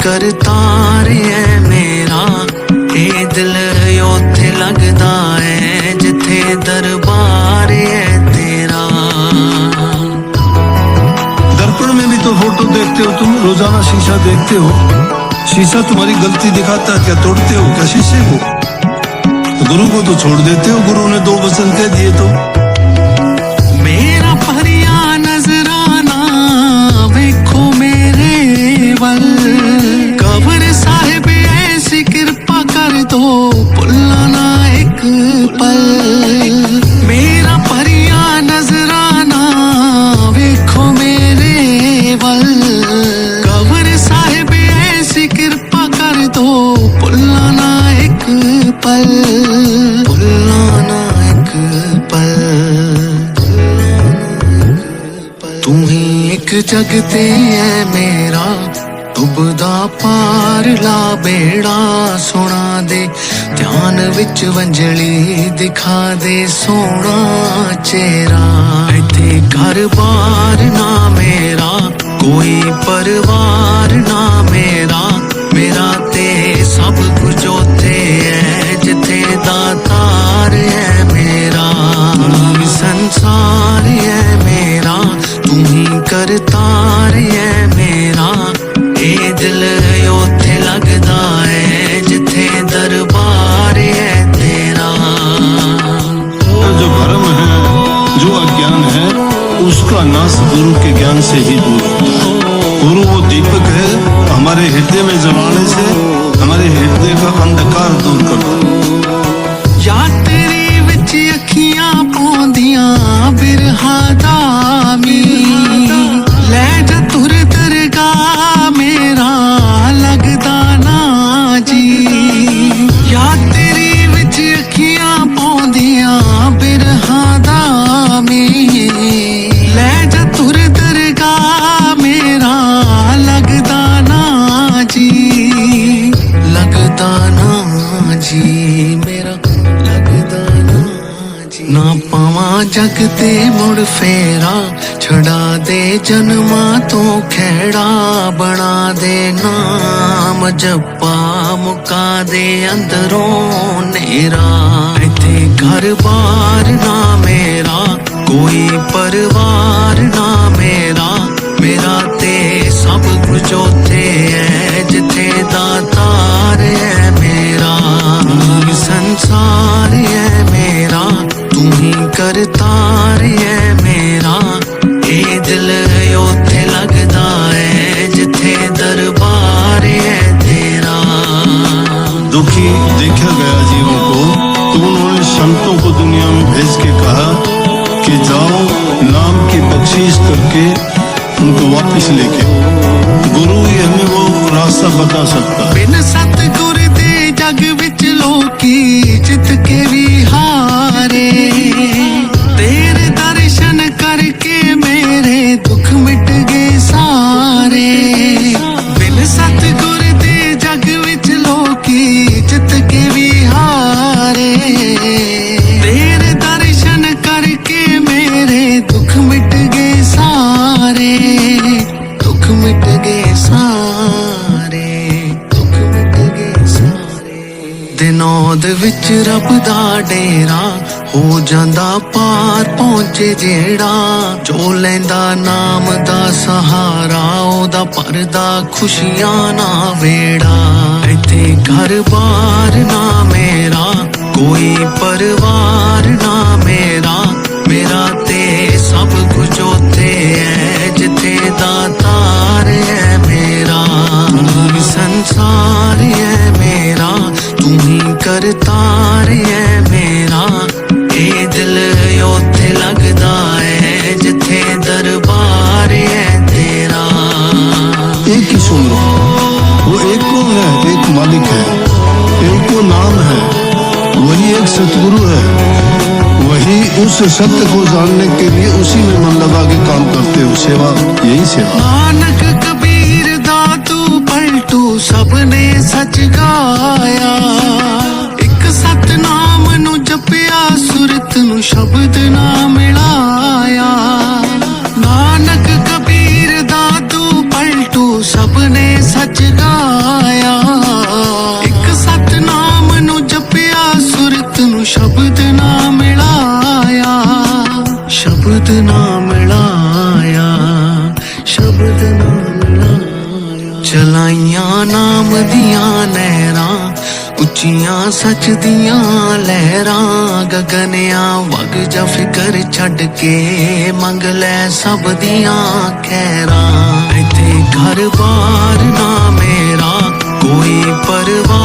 करतार है मेरा, ये दिल उथे लगदा है जिथे दरबार है तेरा। दर्पण में भी तो फोटो देखते हो तुम, रोजाना शीशा देखते हो, शीशा तुम्हारी गलती दिखाता है क्या? तोड़ते हो क्या शीशे को? तो गुरु को तो छोड़ देते हो, गुरु ने 2 वचन कह दिए तो। मेरा भरिया नजराना वेखो मेरे वल, कबर साहिब ऐसी कृपा कर दो भुल्ला ना एक पल। मेरा भरिया नजराना वेखो मेरे वल, कबर साहिब ऐसी कृपा कर दो भुल्ला ना एक पल, भुल्ला ना एक पल। तू ही एक जगते है मेरा, डुबदा पार ला बेड़ा सोना दे, ध्यान विच वंजली दिखा दे सोना चेहरा। इत्थे घर बार ना मेरा, कोई परवार ना मेरा, मेरा ते सब कुछ उथे है जिथे दातार है मेरा। संसार है मेरा, तू ही करतार है मेरा, ये दिल उथे लगदा है जिथे दरबार है तेरा। जो भ्रम है, जो अज्ञान है, उसका नाश गुरु के ज्ञान से ही दूर होता है। गुरु वो दीपक है, हमारे हृदय में जलाने से हमारे हृदय का अंधकार दूर कर दो। या तेरी विच अखियां पौंदियां बिरहा दामी, ले जा तुर दरगा मेरा लगदा ना जी। या तेरी विच अखियां पौंदियां बिरहा दामी, ले जा तुर दरगा मेरा लगदा ना जी, लगदा ना जी मेरा लगदा ना जी। ना पावा जग ते मुड़ फेरा, छड़ा दे जन्मा तो खैड़ा, बना दे नाम जप्पा मुका दे अंदरों नेरा। इत्थे घर बार ना मेरा, कोई परवार ना मेरा, मेरा ते सब कुछ उथे है जिथे दातार है मेरा। संसार है मेरा, तू ही करतार है मेरा, ये दिल उथे लगदा है जिथे दरबार है तेरा। दुखी देखा गया जीवों को, तो उन्होंने संतों को दुनिया में भेज के कहा कि जाओ नाम की बख्शीश करके उनको वापस लेके। गुरु ही हमें वो रास्ता बता सकता है। बिन सतगुर दे जग विच लोकी जित के भी हारे, तेरे दर्शन करके मेरे दुख मिट गए सारे। बिन सतगुर दे जग विच लोकी जित के भी हारे, तेरे दर्शन करके मेरे दुख मिट गए सारे, दुख मिट गए सारे, दुख मिट गए सारे। दिनौद विच रब दा डेरा, हो जांदा पार पहुंचे जेड़ा, जो लैंदा नाम दा सहारा, ओदा भरदा खुशियां ना वेड़ा। इत्थे घर बार ना मेरा, कोई परवार ना मेरा, मेरा ते सब कुछ उथे है जिथे दातार है मेरा। संसार है मेरा, तू ही करतार है मेरा, ये दिल उथे लगदा है जिथे दरबार है तेरा। एक ही सुन लो, वो एक कौन है? एक मालिक है, एक को नाम है, वही एक सतगुरु है, वही उस सत्य को जानने के लिए उसी में मन लगा के काम करते हो। सेवा यही सेवा। नानक कबीर दातू पलटू सबने सच गाया, एक सतनाम नु जपिया सुरत नु शब्द ना मिलाया। नानक कबीर दातू पलटू सबने सच गाया, ਉੱਚੀਆਂ ਸੱਚ ਦੀਆਂ ਲਹਿਰਾਂ ਗਗਨਿਆਂ ਵਗ ਜਾ ਫਿਕਰ ਛੱਡ ਕੇ ਮੰਗ ਲੈ ਸਭ ਦੀਆਂ ਖੈਰਾਂ ਇੱਥੇ ਘਰ ਬਾਰ ਨਾ ਮੇਰਾ ਕੋਈ ਪਰਵਾਹ